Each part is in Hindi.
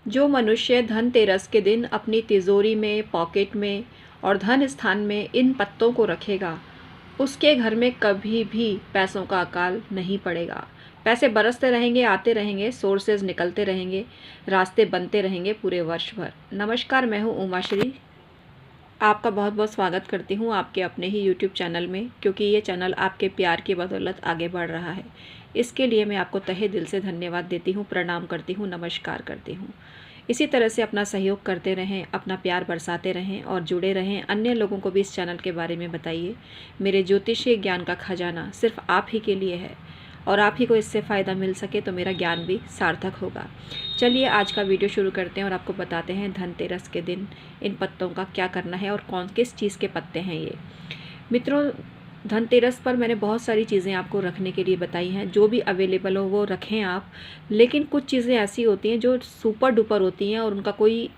जो मनुष्य धनतेरस के दिन अपनी तिजोरी में, पॉकेट में और धन स्थान में इन पत्तों को रखेगा, उसके घर में कभी भी पैसों का अकाल नहीं पड़ेगा। पैसे बरसते रहेंगे, आते रहेंगे, सोर्सेज निकलते रहेंगे, रास्ते बनते रहेंगे पूरे वर्ष भर। नमस्कार, मैं हूँ उमाश्री। आपका बहुत बहुत स्वागत करती हूँ आपके अपने ही यूट्यूब चैनल में, क्योंकि ये चैनल आपके प्यार की बदौलत आगे बढ़ रहा है। इसके लिए मैं आपको तहे दिल से धन्यवाद देती हूँ, प्रणाम करती हूँ, नमस्कार करती हूँ। इसी तरह से अपना सहयोग करते रहें, अपना प्यार बरसाते रहें और जुड़े रहें। अन्य लोगों को भी इस चैनल के बारे में बताइए। मेरे ज्योतिषीय ज्ञान का खजाना सिर्फ आप ही के लिए है और आप ही को इससे फ़ायदा मिल सके तो मेरा ज्ञान भी सार्थक होगा। चलिए आज का वीडियो शुरू करते हैं और आपको बताते हैं धनतेरस के दिन इन पत्तों का क्या करना है और किस चीज़ के पत्ते हैं ये। मित्रों, धनतेरस पर मैंने बहुत सारी चीज़ें आपको रखने के लिए बताई हैं। जो भी अवेलेबल हो वो रखें आप, लेकिन कुछ चीज़ें ऐसी होती हैं जो सुपर डुपर होती हैं और उनका कोई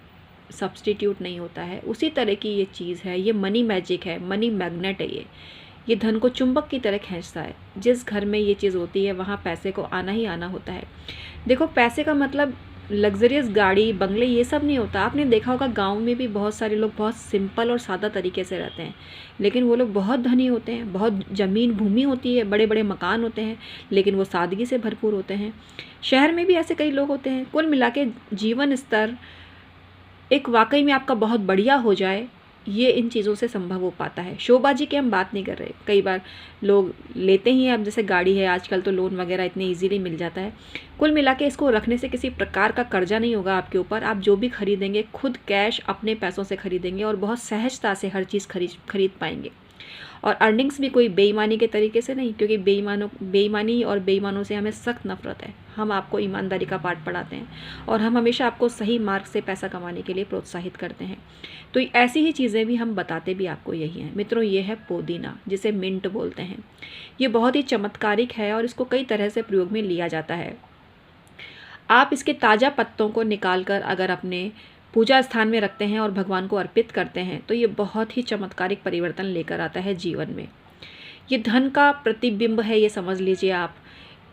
सब्स्टिट्यूट नहीं होता है। उसी तरह की ये चीज़ है, ये मनी मैजिक है, मनी मैग्नेट है। ये धन को चुंबक की तरह खींचता है। जिस घर में ये चीज़ होती है वहाँ पैसे को आना ही आना होता है। देखो, पैसे का मतलब लग्जरियस गाड़ी, बंगले, ये सब नहीं होता। आपने देखा होगा गांव में भी बहुत सारे लोग बहुत सिंपल और सादा तरीके से रहते हैं, लेकिन वो लोग बहुत धनी होते हैं। बहुत ज़मीन भूमि होती है, बड़े बड़े मकान होते हैं, लेकिन वो सादगी से भरपूर होते हैं। शहर में भी ऐसे कई लोग होते हैं। कुल मिला के जीवन स्तर एक वाकई में आपका बहुत बढ़िया हो जाए, ये इन चीज़ों से संभव हो पाता है। शोबाजी की हम बात नहीं कर रहे। कई बार लोग लेते ही हैं, अब जैसे गाड़ी है आजकल तो लोन वगैरह इतने इजीली मिल जाता है। कुल मिला के इसको रखने से किसी प्रकार का कर्जा नहीं होगा आपके ऊपर। आप जो भी खरीदेंगे खुद कैश अपने पैसों से खरीदेंगे और बहुत सहजता से हर चीज़ खरीद पाएंगे। और अर्निंग्स भी कोई बेईमानी के तरीके से नहीं, क्योंकि बेईमानी और बेईमानों से हमें सख्त नफरत है। हम आपको ईमानदारी का पाठ पढ़ाते हैं और हम हमेशा आपको सही मार्ग से पैसा कमाने के लिए प्रोत्साहित करते हैं। तो ऐसी ही चीज़ें भी हम बताते भी आपको यही हैं। मित्रों, ये है पुदीना, जिसे मिंट बोलते हैं। ये बहुत ही चमत्कारिक है और इसको कई तरह से प्रयोग में लिया जाता है। आप इसके ताज़ा पत्तों को निकाल कर अगर अपने पूजा स्थान में रखते हैं और भगवान को अर्पित करते हैं तो ये बहुत ही चमत्कारिक परिवर्तन लेकर आता है जीवन में। ये धन का प्रतिबिंब है, ये समझ लीजिए आप।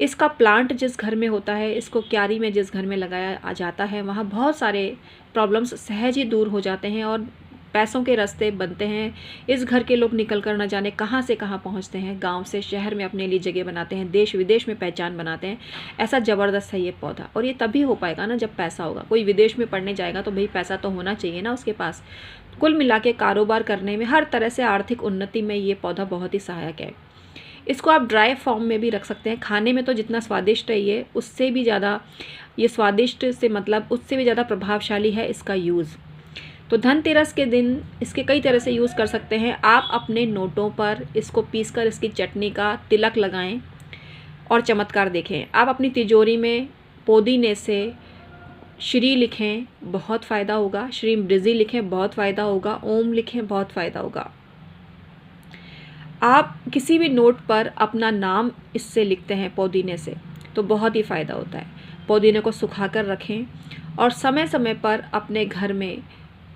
इसका प्लांट जिस घर में होता है, इसको क्यारी में जिस घर में लगाया आ जाता है, वहाँ बहुत सारे प्रॉब्लम्स सहज ही दूर हो जाते हैं और पैसों के रास्ते बनते हैं। इस घर के लोग निकल कर न जाने कहाँ से कहाँ पहुँचते हैं, गांव से शहर में अपने लिए जगह बनाते हैं, देश विदेश में पहचान बनाते हैं। ऐसा ज़बरदस्त है ये पौधा। और ये तभी हो पाएगा ना जब पैसा होगा। कोई विदेश में पढ़ने जाएगा तो भाई पैसा तो होना चाहिए ना उसके पास। कुल मिला के कारोबार करने में, हर तरह से आर्थिक उन्नति में ये पौधा बहुत ही सहायक है। इसको आप ड्राई फॉर्म में भी रख सकते हैं। खाने में तो जितना स्वादिष्ट है ये, उससे भी ज़्यादा, ये स्वादिष्ट से मतलब उससे भी ज़्यादा प्रभावशाली है इसका यूज़। तो धनतेरस के दिन इसके कई तरह से यूज़ कर सकते हैं। आप अपने नोटों पर इसको पीसकर इसकी चटनी का तिलक लगाएं और चमत्कार देखें। आप अपनी तिजोरी में पुदीने से श्री लिखें, बहुत फ़ायदा होगा। श्री बृजी लिखें, बहुत फ़ायदा होगा। ओम लिखें, बहुत फ़ायदा होगा। आप किसी भी नोट पर अपना नाम इससे लिखते हैं पुदीने से, तो बहुत ही फ़ायदा होता है। पुदीने को सुखा कर रखें और समय समय पर अपने घर में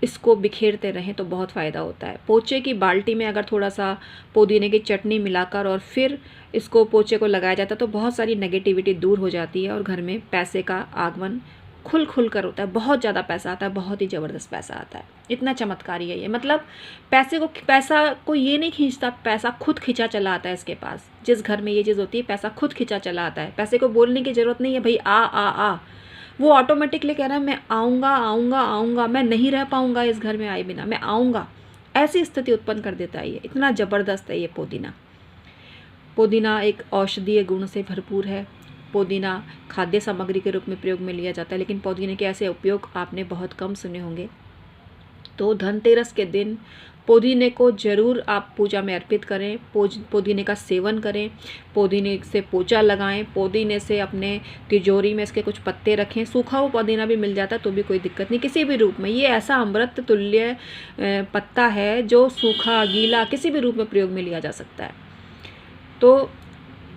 इसको बिखेरते रहें तो बहुत फ़ायदा होता है। पोचे की बाल्टी में अगर थोड़ा सा पुदीने की चटनी मिलाकर और फिर इसको पोचे को लगाया जाता है तो बहुत सारी नेगेटिविटी दूर हो जाती है और घर में पैसे का आगमन खुल कर होता है। बहुत ज़्यादा पैसा आता है, बहुत ही ज़बरदस्त पैसा आता है। इतना चमत्कारी है ये। मतलब पैसा को ये नहीं खींचता, पैसा खुद खींचा चला आता है इसके पास। जिस घर में ये चीज़ होती है, पैसा खुद खींचा चला आता है। पैसे को बोलने की ज़रूरत नहीं है भाई आ आ आ, वो ऑटोमेटिकली कह रहा है मैं आऊँगा आऊँगा आऊँगा, मैं नहीं रह पाऊँगा इस घर में आए बिना, मैं आऊँगा। ऐसी स्थिति उत्पन्न कर देता है ये। इतना ज़बरदस्त है ये पुदीना। पुदीना एक औषधीय गुण से भरपूर है। पुदीना खाद्य सामग्री के रूप में प्रयोग में लिया जाता है, लेकिन पुदीने के ऐसे उपयोग आपने बहुत कम सुने होंगे। तो धनतेरस के दिन पुदीने को ज़रूर आप पूजा में अर्पित करें। पुदीने का सेवन करें, पुदीने से पोचा लगाएं, पुदीने से अपने तिजोरी में इसके कुछ पत्ते रखें। सूखा हुआ पुदीना भी मिल जाता है तो भी कोई दिक्कत नहीं, किसी भी रूप में। ये ऐसा अमृत तुल्य पत्ता है जो सूखा गीला किसी भी रूप में प्रयोग में लिया जा सकता है। तो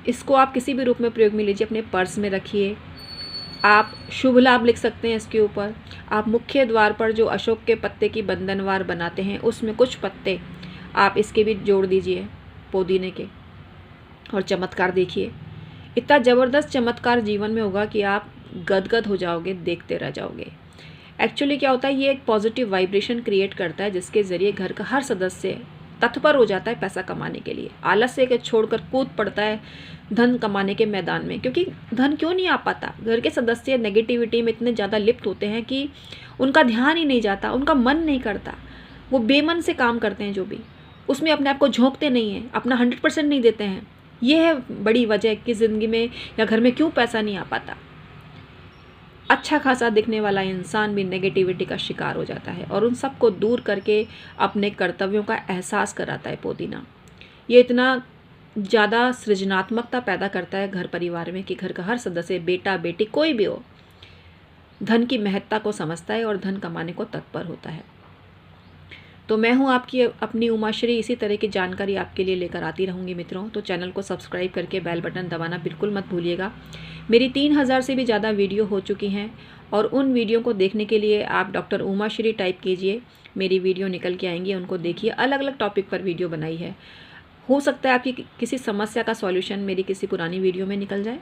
इसको आप किसी भी रूप में प्रयोग में लीजिए, अपने पर्स में रखिए। आप शुभ लाभ लिख सकते हैं इसके ऊपर। आप मुख्य द्वार पर जो अशोक के पत्ते की बंधनवार बनाते हैं उसमें कुछ पत्ते आप इसके भी जोड़ दीजिए, पुदीने के, और चमत्कार देखिए। इतना ज़बरदस्त चमत्कार जीवन में होगा कि आप गदगद हो जाओगे, देखते रह जाओगे। एक्चुअली क्या होता है, ये एक पॉजिटिव वाइब्रेशन क्रिएट करता है जिसके ज़रिए घर का हर सदस्य तत्पर हो जाता है पैसा कमाने के लिए, आलस्य के छोड़कर कूद पड़ता है धन कमाने के मैदान में। क्योंकि धन क्यों नहीं आ पाता, घर के सदस्य नेगेटिविटी में इतने ज़्यादा लिप्त होते हैं कि उनका ध्यान ही नहीं जाता, उनका मन नहीं करता, वो बेमन से काम करते हैं जो भी, उसमें अपने आप को झोंकते नहीं हैं, अपना 100% नहीं देते हैं। ये है बड़ी वजह कि ज़िंदगी में या घर में क्यों पैसा नहीं आ पाता। अच्छा खासा दिखने वाला इंसान भी नेगेटिविटी का शिकार हो जाता है और उन सबको दूर करके अपने कर्तव्यों का एहसास कराता है पुदीना। ये इतना ज़्यादा सृजनात्मकता पैदा करता है घर परिवार में कि घर का हर सदस्य, बेटा बेटी कोई भी हो, धन की महत्ता को समझता है और धन कमाने को तत्पर होता है। तो मैं हूँ आपकी अपनी उमाश्री, इसी तरह की जानकारी आपके लिए लेकर आती रहूँगी मित्रों। तो चैनल को सब्सक्राइब करके बेल बटन दबाना बिल्कुल मत भूलिएगा। मेरी 3000 से भी ज़्यादा वीडियो हो चुकी हैं और उन वीडियो को देखने के लिए आप डॉक्टर उमाश्री टाइप कीजिए, मेरी वीडियो निकल के आएंगी, उनको देखिए। अलग अलग टॉपिक पर वीडियो बनाई है। हो सकता है आपकी किसी समस्या का सॉल्यूशन मेरी किसी पुरानी वीडियो में निकल जाए।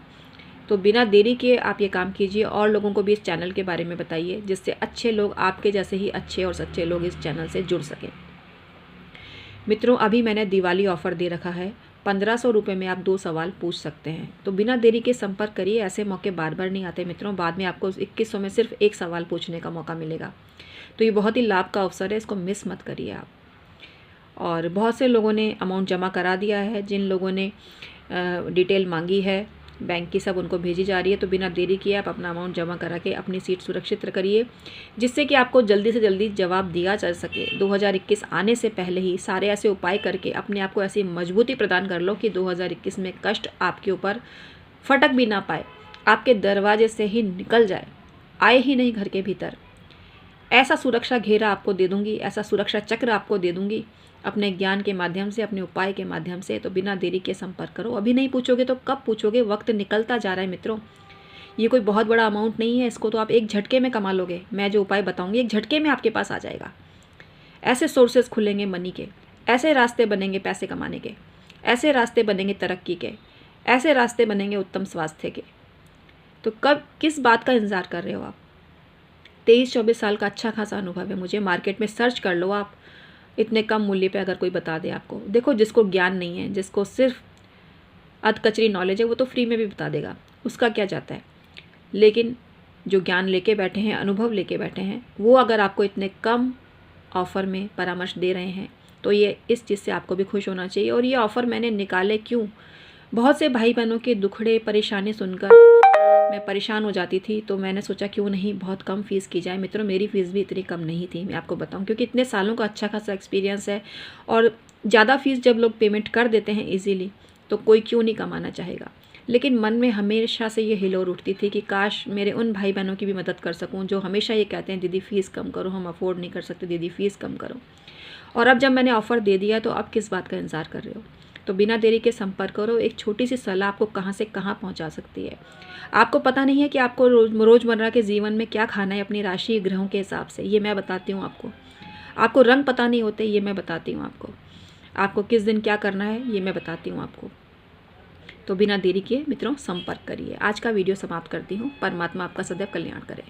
तो बिना देरी के आप ये काम कीजिए और लोगों को भी इस चैनल के बारे में बताइए, जिससे अच्छे लोग, आपके जैसे ही अच्छे और सच्चे लोग इस चैनल से जुड़ सकें। मित्रों, अभी मैंने दिवाली ऑफ़र दे रखा है, 1500 रुपये में आप 2 सवाल पूछ सकते हैं। तो बिना देरी के संपर्क करिए, ऐसे मौके बार बार नहीं आते मित्रों। बाद में आपको 2100 में सिर्फ 1 सवाल पूछने का मौका मिलेगा। तो ये बहुत ही लाभ का अवसर है, इसको मिस मत करिए आप। और बहुत से लोगों ने अमाउंट जमा करा दिया है, जिन लोगों ने डिटेल मांगी है बैंक की, सब उनको भेजी जा रही है। तो बिना देरी किए आप अपना अमाउंट जमा करा के अपनी सीट सुरक्षित करिए, जिससे कि आपको जल्दी से जल्दी जवाब दिया जा सके। 2021 आने से पहले ही सारे ऐसे उपाय करके अपने आप को ऐसी मजबूती प्रदान कर लो कि 2021 में कष्ट आपके ऊपर फटक भी ना पाए, आपके दरवाजे से ही निकल जाए, आए ही नहीं घर के भीतर। ऐसा सुरक्षा घेरा आपको दे दूंगी, ऐसा सुरक्षा चक्र आपको दे दूंगी अपने ज्ञान के माध्यम से, अपने उपाय के माध्यम से। तो बिना देरी के संपर्क करो। अभी नहीं पूछोगे तो कब पूछोगे, वक्त निकलता जा रहा है मित्रों। ये कोई बहुत बड़ा अमाउंट नहीं है, इसको तो आप एक झटके में कमा लोगे। मैं जो उपाय बताऊंगी एक झटके में आपके पास आ जाएगा। ऐसे सोर्सेज खुलेंगे मनी के, ऐसे रास्ते बनेंगे पैसे कमाने के, ऐसे रास्ते बनेंगे तरक्की के, ऐसे रास्ते बनेंगे उत्तम स्वास्थ्य के। तो कब किस बात का इंतज़ार कर रहे हो आप? 23-24 साल का अच्छा खासा अनुभव है मुझे। मार्केट में सर्च कर लो आप, इतने कम मूल्य पे अगर कोई बता दे आपको। देखो, जिसको ज्ञान नहीं है, जिसको सिर्फ अधकचरी नॉलेज है, वो तो फ्री में भी बता देगा, उसका क्या जाता है। लेकिन जो ज्ञान लेके बैठे हैं, अनुभव लेके बैठे हैं, वो अगर आपको इतने कम ऑफ़र में परामर्श दे रहे हैं तो ये इस चीज़ से आपको भी खुश होना चाहिए। और ये ऑफ़र मैंने निकाले क्यों? बहुत से भाई बहनों के दुखड़े परेशानी सुनकर मैं परेशान हो जाती थी, तो मैंने सोचा क्यों नहीं बहुत कम फ़ीस की जाए। मित्रों, मेरी फ़ीस भी इतनी कम नहीं थी, मैं आपको बताऊं, क्योंकि इतने सालों का अच्छा खासा एक्सपीरियंस है। और ज़्यादा फ़ीस जब लोग पेमेंट कर देते हैं इजीली, तो कोई क्यों नहीं कमाना चाहेगा। लेकिन मन में हमेशा से ये हिलोर उठती थी कि काश मेरे उन भाई बहनों की भी मदद कर सकूँ जो हमेशा ये कहते हैं दीदी फ़ीस कम करो, हम अफोर्ड नहीं कर सकते, दीदी फ़ीस कम करो। और अब जब मैंने ऑफ़र दे दिया तो अब किस बात का इंतज़ार कर रहे हो? तो बिना देरी के संपर्क करो। एक छोटी सी सलाह आपको कहाँ से कहाँ पहुँचा सकती है। आपको पता नहीं है कि आपको रोज़मर्रा के जीवन में क्या खाना है अपनी राशि ग्रहों के हिसाब से, ये मैं बताती हूँ आपको। आपको रंग पता नहीं होते, ये मैं बताती हूँ आपको। आपको किस दिन क्या करना है, ये मैं बताती हूँ आपको। तो बिना देरी किए मित्रों संपर्क करिए। आज का वीडियो समाप्त करती हूँ। परमात्मा आपका सदैव कल्याण करे।